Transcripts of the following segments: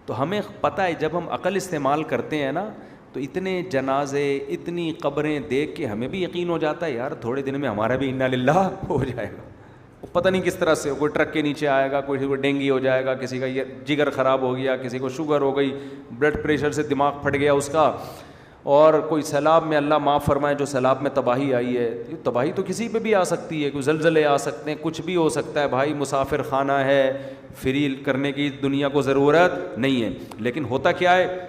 تو ہمیں پتہ ہے جب ہم عقل استعمال کرتے ہیں نا تو اتنے جنازے اتنی قبریں دیکھ کے ہمیں بھی یقین ہو جاتا ہے یار تھوڑے دن میں ہمارا بھی انا للہ ہو جائے گا. پتہ نہیں کس طرح سے, کوئی ٹرک کے نیچے آئے گا, کوئی ڈینگی ہو جائے گا, کسی کا یہ جگر خراب ہو گیا, کسی کو شوگر ہو گئی, بلڈ پریشر سے دماغ پھٹ گیا اس کا, اور کوئی سیلاب میں اللہ معاف فرمائے جو سیلاب میں تباہی آئی ہے. یہ تباہی تو کسی پہ بھی آ سکتی ہے, کوئی زلزلے آ سکتے ہیں, کچھ بھی ہو سکتا ہے بھائی. مسافر خانہ ہے, فری کرنے کی دنیا کو ضرورت نہیں ہے. لیکن ہوتا کیا ہے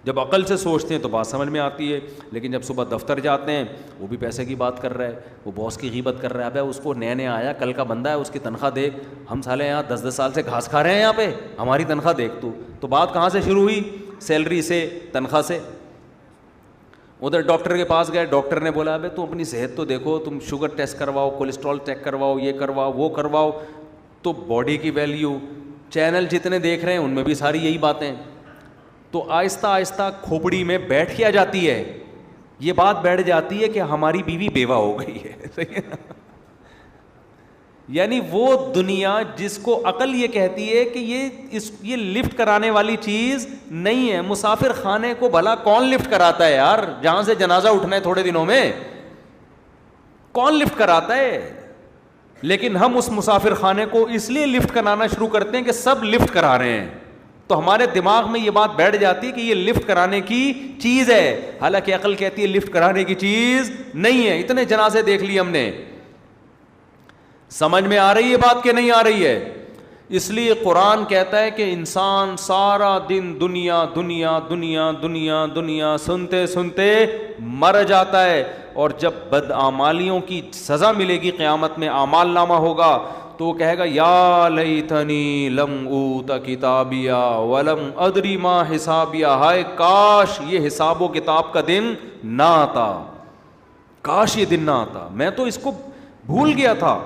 جب عقل سے سوچتے ہیں تو بات سمجھ میں آتی ہے, لیکن جب صبح دفتر جاتے ہیں وہ بھی پیسے کی بات کر رہا ہے, وہ باس کی غیبت کر رہا ہے. ابے اس کو نیا نیا آیا, کل کا بندہ ہے, اس کی تنخواہ دیکھ, ہم سالے یہاں 10 سال سے گھاس کھا رہے ہیں یہاں پہ, ہماری تنخواہ دیکھ تو بات کہاں سے شروع ہوئی, سیلری سے, تنخواہ سے. ادھر ڈاکٹر کے پاس گئے, ڈاکٹر نے بولا ابے تم اپنی صحت تو دیکھو, تم شوگر ٹیسٹ کرواؤ, کولیسٹرول چیک کرواؤ, یہ کرواؤ وہ کرواؤ. تو باڈی کی ویلیو چینل جتنے دیکھ رہے ہیں ان میں بھی ساری یہی باتیں. تو آہستہ آہستہ کھوپڑی میں بیٹھ کیا جاتی ہے, یہ بات بیٹھ جاتی ہے کہ ہماری بیوی بیوہ ہو گئی ہے. صحیح ہے نا, یعنی وہ دنیا جس کو عقل یہ کہتی ہے کہ یہ لفٹ کرانے والی چیز نہیں ہے. مسافر خانے کو بھلا کون لفٹ کراتا ہے یار, جہاں سے جنازہ اٹھنا ہے تھوڑے دنوں میں, کون لفٹ کراتا ہے؟ لیکن ہم اس مسافر خانے کو اس لیے لفٹ کرانا شروع کرتے ہیں کہ سب لفٹ کرا رہے ہیں, تو ہمارے دماغ میں یہ بات بیٹھ جاتی ہے کہ یہ لفٹ کرانے کی چیز ہے, حالانکہ عقل کہتی ہے لفٹ کرانے کی چیز نہیں ہے. اتنے جنازے دیکھ لیے ہم نے, سمجھ میں آ رہی ہے بات کہ نہیں آ رہی ہے؟ اس لیے قرآن کہتا ہے کہ انسان سارا دن دنیا دنیا دنیا دنیا دنیا سنتے سنتے مر جاتا ہے, اور جب بدعمالیوں کی سزا ملے گی قیامت میں, اعمال نامہ ہوگا, تو وہ کہے گا یا لیتنی لم اوت کتابیا ولم ادری ما حسابیا, ہائے کاش یہ حساب و کتاب کا دن نہ آتا, کاش یہ دن نہ آتا, میں تو اس کو بھول گیا تھا.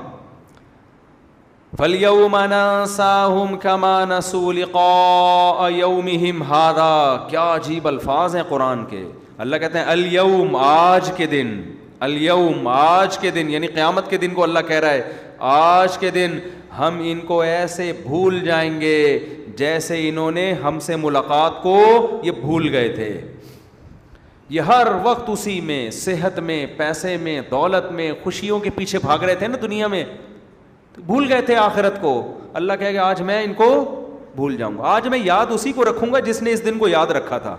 فَالْيَوْمَ نَنسَاهُمْ كَمَا نَسُوا لِقَاءَ يَوْمِهِمْ هَذَا. کیا عجیب الفاظ ہیں قرآن کے. اللہ کہتے ہیں الیوم, آج کے دن, الیوم آج کے دن, یعنی قیامت کے دن کو اللہ کہہ رہا ہے آج کے دن ہم ان کو ایسے بھول جائیں گے جیسے انہوں نے ہم سے ملاقات کو یہ بھول گئے تھے. یہ ہر وقت اسی میں, صحت میں, پیسے میں, دولت میں, خوشیوں کے پیچھے بھاگ رہے تھے نا دنیا میں, بھول گئے تھے آخرت کو. اللہ کہے گا آج میں ان کو بھول جاؤں گا, آج میں یاد اسی کو رکھوں گا جس نے اس دن کو یاد رکھا تھا.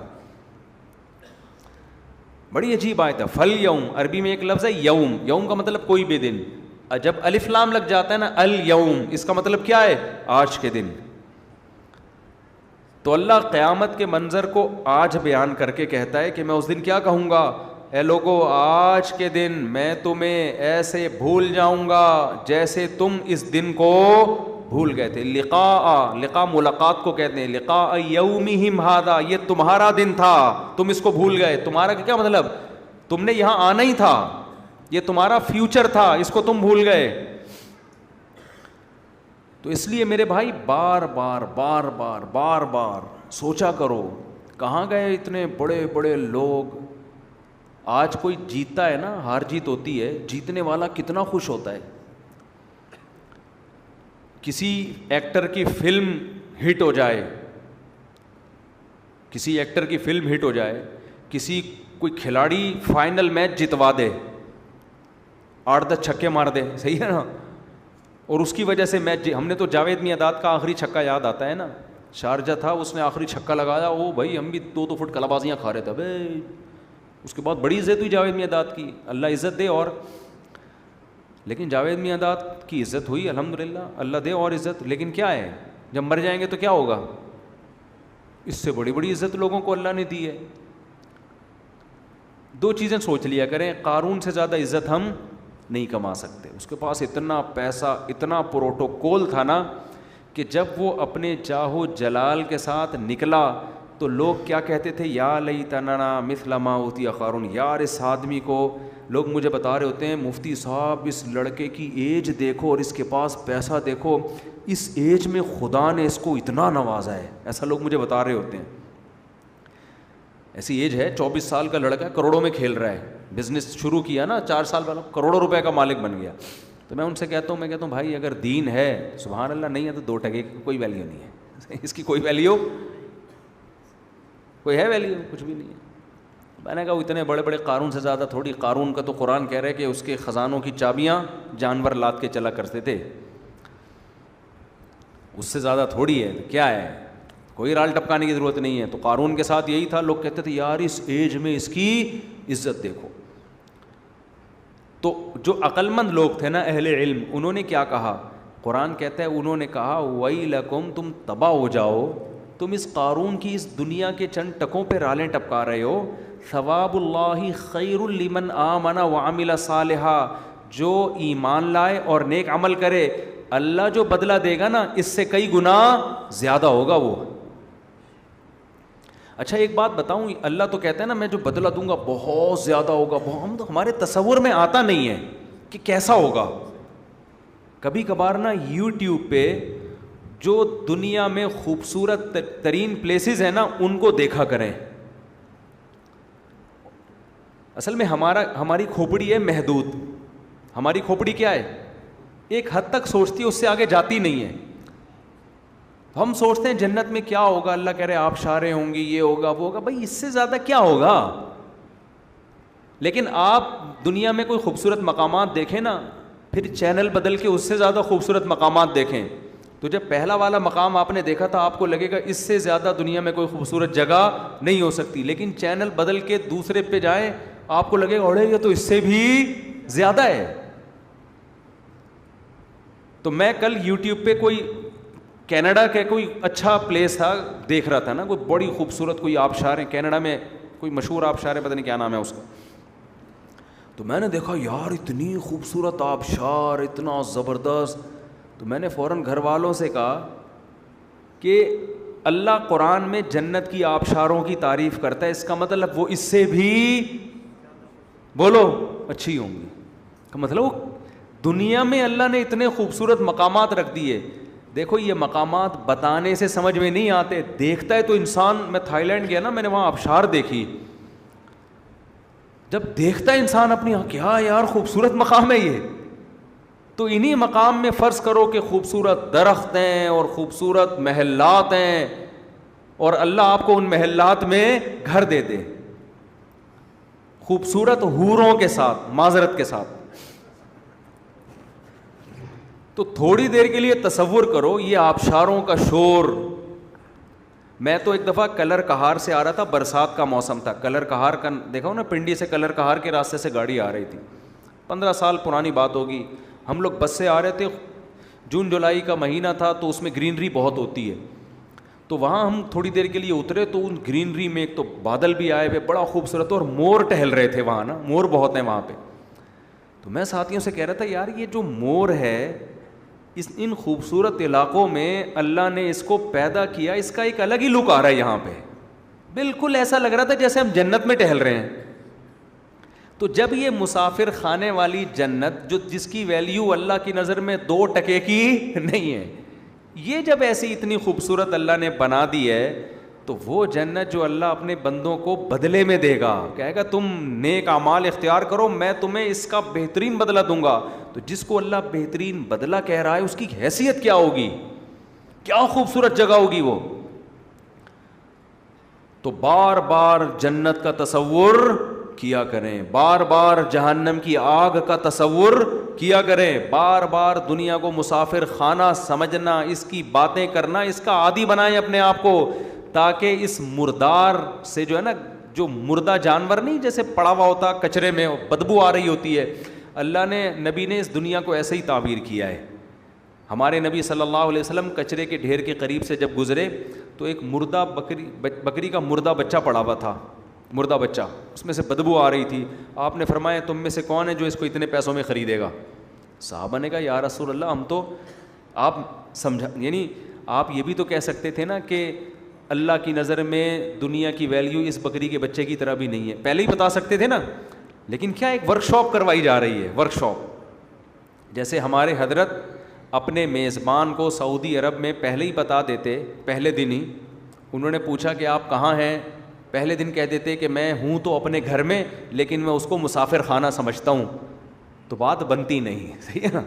بڑی عجیب آیت ہے. فَالْيَوْمَ, عربی میں ایک لفظ ہے یوم, یوم کا مطلب کوئی بھی دن. جب الف لام لگ جاتا ہے نا الیوم, اس کا مطلب کیا ہے, آج کے دن. تو اللہ قیامت کے منظر کو آج بیان کر کے کہتا ہے کہ میں اس دن کیا کہوں گا, اے لوگو آج کے دن میں تمہیں ایسے بھول جاؤں گا جیسے تم اس دن کو بھول گئے تھے. لقاء ملاقات کو کہتے ہیں, لقاء یومہم ھذا, یہ تمہارا دن تھا, تم اس کو بھول گئے. تمہارا کیا مطلب, تم نے یہاں آنا ہی تھا, یہ تمہارا فیوچر تھا, اس کو تم بھول گئے. تو اس لیے میرے بھائی بار بار بار بار بار بار سوچا کرو, کہاں گئے اتنے بڑے بڑے لوگ. آج کوئی جیتتا ہے نا, ہار جیت ہوتی ہے, جیتنے والا کتنا خوش ہوتا ہے. کسی ایکٹر کی فلم ہٹ ہو جائے, کسی ایکٹر کی فلم ہٹ ہو جائے, کسی کوئی کھلاڑی فائنل میچ جتوا دے, 8-10 چھکے مار دے, صحیح ہے نا, اور اس کی وجہ سے میچ, ہم نے تو جاوید میاں کا آخری چھکا یاد آتا ہے نا, شارجہ تھا, اس نے آخری چھکا لگایا, وہ بھائی ہم بھی 2 فٹ کلابازیاں کھا رہے تھے بھائی. اس کے بعد بڑی عزت ہوئی جاوید میاں کی, اللہ عزت دے. اور لیکن جاوید میاں کی عزت ہوئی الحمدللہ, اللہ دے اور عزت. لیکن کیا ہے, جب مر جائیں گے تو کیا ہوگا, اس سے بڑی بڑی عزت لوگوں کو اللہ نے دی ہے. 2 چیزیں سوچ لیا کریں, قارون سے زیادہ عزت ہم نہیں کما سکتے. اس کے پاس اتنا پیسہ, اتنا پروٹوکول تھا نا, کہ جب وہ اپنے جاہو جلال کے ساتھ نکلا تو لوگ کیا کہتے تھے, یا لیتنا مثل ما اوتی قارون, یار اس آدمی کو, لوگ مجھے بتا رہے ہوتے ہیں مفتی صاحب اس لڑکے کی ایج دیکھو اور اس کے پاس پیسہ دیکھو, اس ایج میں خدا نے اس کو اتنا نوازا ہے, ایسا لوگ مجھے بتا رہے ہوتے ہیں. ایسی ایج ہے, 24 سال کا لڑکا کروڑوں میں کھیل رہا ہے, بزنس شروع کیا نا 4 سال پہلے, کروڑوں روپے کا مالک بن گیا. تو میں ان سے کہتا ہوں بھائی اگر دین ہے سبحان اللہ, نہیں ہے تو 2 ٹکے کی کوئی ویلیو نہیں ہے, اس کی کوئی ویلیو کوئی ہے ویلیو؟ کچھ بھی نہیں ہے. میں نے کہا وہ اتنے بڑے بڑے قارون سے زیادہ تھوڑی. قارون کا تو قرآن کہہ رہا ہے کہ اس کے خزانوں کی چابیاں جانور لاد کے چلا کرتے تھے, اس سے زیادہ تھوڑی ہے. کیا ہے, کوئی رال ٹپکانے کی ضرورت نہیں ہے. تو قارون کے ساتھ یہی تھا, لوگ کہتے تھے یار اس ایج میں اس کی عزت دیکھو. تو جو عقل مند لوگ تھے نا اہل علم, انہوں نے کیا کہا؟ قرآن کہتا ہے انہوں نے کہا وَيْلَكُمْ, تم تباہ ہو جاؤ, تم اس قارون کی اس دنیا کے چند ٹکوں پہ رالیں ٹپکا رہے ہو. ثواب اللہ خیر لمن آمن وعمل صالحا, جو ایمان لائے اور نیک عمل کرے, اللہ جو بدلہ دے گا نا اس سے کئی گنا زیادہ ہوگا وہ. اچھا ایک بات بتاؤں, اللہ تو کہتا ہے نا میں جو بدلہ دوں گا بہت زیادہ ہوگا, ہم تو ہمارے تصور میں آتا نہیں ہے کہ کیسا ہوگا. کبھی کبھار نا یوٹیوب پہ جو دنیا میں خوبصورت ترین پلیسز ہیں نا ان کو دیکھا کریں. اصل میں ہماری کھوپڑی ہے محدود. ہماری کھوپڑی کیا ہے, ایک حد تک سوچتی ہے, اس سے آگے جاتی نہیں ہے. ہم سوچتے ہیں جنت میں کیا ہوگا, اللہ کہہ رہے آبشاریں ہوں گی, یہ ہوگا وہ ہوگا. بھائی اس سے زیادہ کیا ہوگا؟ لیکن آپ دنیا میں کوئی خوبصورت مقامات دیکھیں نا, پھر چینل بدل کے اس سے زیادہ خوبصورت مقامات دیکھیں, تو جب پہلا والا مقام آپ نے دیکھا تھا آپ کو لگے گا اس سے زیادہ دنیا میں کوئی خوبصورت جگہ نہیں ہو سکتی. لیکن چینل بدل کے دوسرے پہ جائیں آپ کو لگے گا اڑے یہ تو اس سے بھی زیادہ ہے. تو میں کل یوٹیوب پہ کوئی کینیڈا کے کوئی اچھا پلیس تھا دیکھ رہا تھا نا, کوئی بڑی خوبصورت کوئی آبشار ہے کینیڈا میں, کوئی مشہور آبشار ہے, پتہ نہیں کیا نام ہے اس کا. تو میں نے دیکھا یار اتنی خوبصورت آبشار, اتنا زبردست. تو میں نے فوراً گھر والوں سے کہا کہ اللہ قرآن میں جنت کی آبشاروں کی تعریف کرتا ہے, اس کا مطلب وہ اس سے بھی بولو اچھی ہوں گی. کا مطلب وہ دنیا میں اللہ نے اتنے خوبصورت مقامات رکھ دیے. دیکھو یہ مقامات بتانے سے سمجھ میں نہیں آتے, دیکھتا ہے تو انسان. میں تھائی لینڈ گیا نا, میں نے وہاں آبشار دیکھی, جب دیکھتا ہے انسان اپنی کیا یار خوبصورت مقام ہے یہ. تو انہی مقام میں فرض کرو کہ خوبصورت درخت ہیں اور خوبصورت محلات ہیں, اور اللہ آپ کو ان محلات میں گھر دے دے خوبصورت حوروں کے ساتھ, معذرت کے ساتھ. تو تھوڑی دیر کے لیے تصور کرو یہ آبشاروں کا شور. میں تو ایک دفعہ کلر کہار سے آ رہا تھا, برسات کا موسم تھا. کلر کہار کا دیکھا ہو نا, پنڈی سے کلر کہار کے راستے سے گاڑی آ رہی تھی, 15 سال پرانی بات ہوگی. ہم لوگ بس سے آ رہے تھے, جون جولائی کا مہینہ تھا, تو اس میں گرینری بہت ہوتی ہے. تو وہاں ہم تھوڑی دیر کے لیے اترے تو ان گرینری میں ایک تو بادل بھی آئے ہوئے بڑا خوبصورت, اور مور ٹہل رہے تھے وہاں نا, مور بہت ہیں وہاں پہ. تو میں ساتھیوں سے کہہ رہا تھا یار یہ جو مور ہے ان خوبصورت علاقوں میں اللہ نے اس کو پیدا کیا, اس کا ایک الگ ہی لک آ رہا ہے یہاں پہ. بالکل ایسا لگ رہا تھا جیسے ہم جنت میں ٹہل رہے ہیں. تو جب یہ مسافر خانے والی جنت جو جس کی ویلیو اللہ کی نظر میں 2 ٹکے کی نہیں ہے, یہ جب ایسی اتنی خوبصورت اللہ نے بنا دی ہے, تو وہ جنت جو اللہ اپنے بندوں کو بدلے میں دے گا, کہے گا تم نیک اعمال اختیار کرو میں تمہیں اس کا بہترین بدلہ دوں گا. تو جس کو اللہ بہترین بدلہ کہہ رہا ہے اس کی حیثیت کیا ہوگی, کیا خوبصورت جگہ ہوگی وہ. تو بار بار جنت کا تصور کیا کریں, بار بار جہنم کی آگ کا تصور کیا کریں, بار بار دنیا کو مسافر خانہ سمجھنا, اس کی باتیں کرنا, اس کا عادی بنائیں اپنے آپ کو, تاکہ اس مردار سے جو ہے نا, جو مردہ جانور نہیں جیسے پڑا ہوا ہوتا کچرے میں بدبو آ رہی ہوتی ہے, اللہ نے نبی نے اس دنیا کو ایسے ہی تعبیر کیا ہے. ہمارے نبی صلی اللہ علیہ وسلم کچرے کے ڈھیر کے قریب سے جب گزرے تو ایک مردہ بکری کا مردہ بچہ پڑا ہوا تھا, مردہ بچہ, اس میں سے بدبو آ رہی تھی. آپ نے فرمایا تم میں سے کون ہے جو اس کو اتنے پیسوں میں خریدے گا؟ صحابہ نے کہا یا رسول اللہ ہم تو, آپ سمجھا یعنی آپ یہ بھی تو کہہ سکتے تھے نا کہ اللہ کی نظر میں دنیا کی ویلیو اس بکری کے بچے کی طرح بھی نہیں ہے, پہلے ہی بتا سکتے تھے نا. لیکن کیا ایک ورک شاپ کروائی جا رہی ہے, ورک شاپ. جیسے ہمارے حضرت اپنے میزبان کو سعودی عرب میں پہلے ہی بتا دیتے, پہلے دن ہی. انہوں نے پوچھا کہ آپ کہاں ہیں, پہلے دن کہہ دیتے کہ میں ہوں تو اپنے گھر میں, لیکن میں اس کو مسافر خانہ سمجھتا ہوں, تو بات بنتی نہیں. صحیح ہے نا,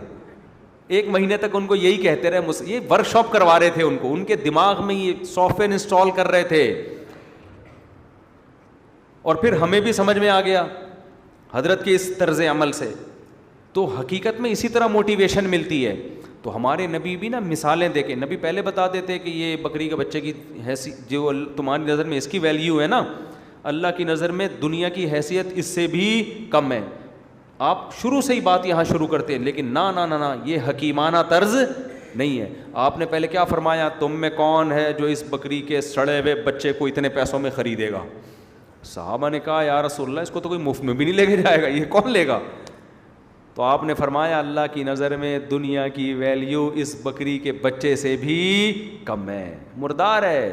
ایک مہینے تک ان کو یہی کہتے رہے, یہ ورک شاپ کروا رہے تھے ان کو, ان کے دماغ میں یہ سافٹ ویئر انسٹال کر رہے تھے. اور پھر ہمیں بھی سمجھ میں آ گیا حضرت کے اس طرز عمل سے. تو حقیقت میں اسی طرح موٹیویشن ملتی ہے. تو ہمارے نبی بھی نا مثالیں دے کے, نبی پہلے بتا دیتے کہ یہ بکری کے بچے کی حیثیت جو تمہاری نظر میں اس کی ویلیو ہے نا, اللہ کی نظر میں دنیا کی حیثیت اس سے بھی کم ہے. آپ شروع سے ہی بات یہاں شروع کرتے ہیں, لیکن نہ یہ حکیمانہ طرز نہیں ہے. آپ نے پہلے کیا فرمایا, تم میں کون ہے جو اس بکری کے سڑے ہوئے بچے کو اتنے پیسوں میں خریدے گا؟ صحابہ نے کہا یا رسول اللہ, اس کو تو کوئی مفت میں بھی نہیں لے کے جائے گا, یہ کون لے گا؟ تو آپ نے فرمایا اللہ کی نظر میں دنیا کی ویلیو اس بکری کے بچے سے بھی کم ہے, مردار ہے,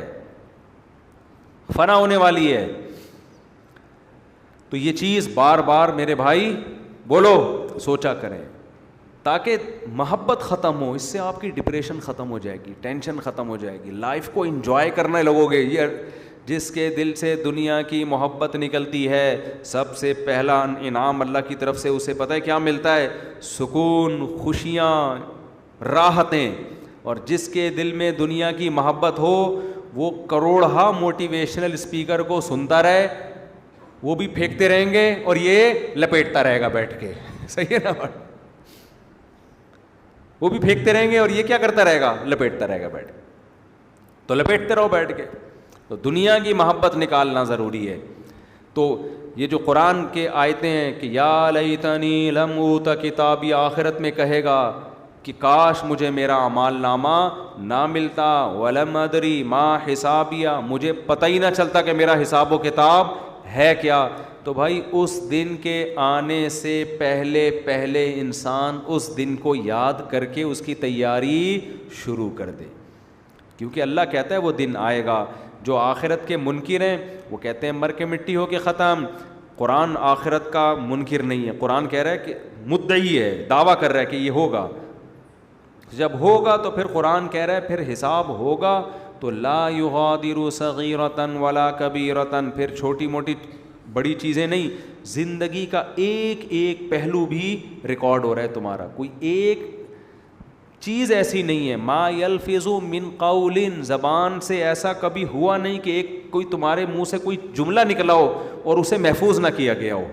فنا ہونے والی ہے. تو یہ چیز بار بار میرے بھائی بولو سوچا کریں, تاکہ محبت ختم ہو. اس سے آپ کی ڈپریشن ختم ہو جائے گی, ٹینشن ختم ہو جائے گی, لائف کو انجوائے کرنے لگو گے. یہ جس کے دل سے دنیا کی محبت نکلتی ہے, سب سے پہلا انعام اللہ کی طرف سے اسے پتہ ہے کیا ملتا ہے؟ سکون, خوشیاں, راحتیں. اور جس کے دل میں دنیا کی محبت ہو وہ کروڑہا موٹیویشنل اسپیکر کو سنتا رہے, وہ بھی پھینکتے رہیں گے اور یہ لپیٹتا رہے گا بیٹھ کے. صحیح ہے نا؟ وہ بھی پھینکتے رہیں گے اور یہ کیا کرتا رہے گا؟ لپیٹتا رہے گا بیٹھ کے. تو لپیٹتے رہو بیٹھ کے. تو دنیا کی محبت نکالنا ضروری ہے. تو یہ جو قرآن کے آیتیں ہیں کہ یا لیتنی لم اوت کتابی, آخرت میں کہے گا کہ کاش مجھے میرا اعمال نامہ نہ ملتا, ولم ادری ما حسابیہ, مجھے پتہ ہی نہ چلتا کہ میرا حساب و کتاب ہے کیا. تو بھائی اس دن کے آنے سے پہلے انسان اس دن کو یاد کر کے اس کی تیاری شروع کر دے, کیونکہ اللہ کہتا ہے وہ دن آئے گا. جو آخرت کے منکر ہیں وہ کہتے ہیں مر کے مٹی ہو کے ختم. قرآن آخرت کا منکر نہیں ہے, قرآن کہہ رہا ہے کہ مدعی ہے, دعویٰ کر رہا ہے کہ یہ ہوگا. جب ہوگا تو پھر قرآن کہہ رہا ہے پھر حساب ہوگا. تو لا یغادر صغیرۃ ولا کبیرۃ, پھر چھوٹی موٹی بڑی چیزیں نہیں, زندگی کا ایک ایک پہلو بھی ریکارڈ ہو رہا ہے تمہارا. کوئی ایک چیز ایسی نہیں ہے. ما یلفظ من قول, زبان سے ایسا کبھی ہوا نہیں کہ ایک کوئی تمہارے منہ سے کوئی جملہ نکلا ہو اور اسے محفوظ نہ کیا گیا ہو.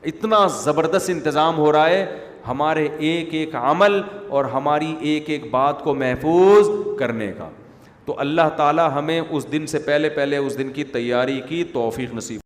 اتنا زبردست انتظام ہو رہا ہے ہمارے ایک ایک عمل اور ہماری ایک ایک بات کو محفوظ کرنے کا. تو اللہ تعالی ہمیں اس دن سے پہلے اس دن کی تیاری کی توفیق نصیب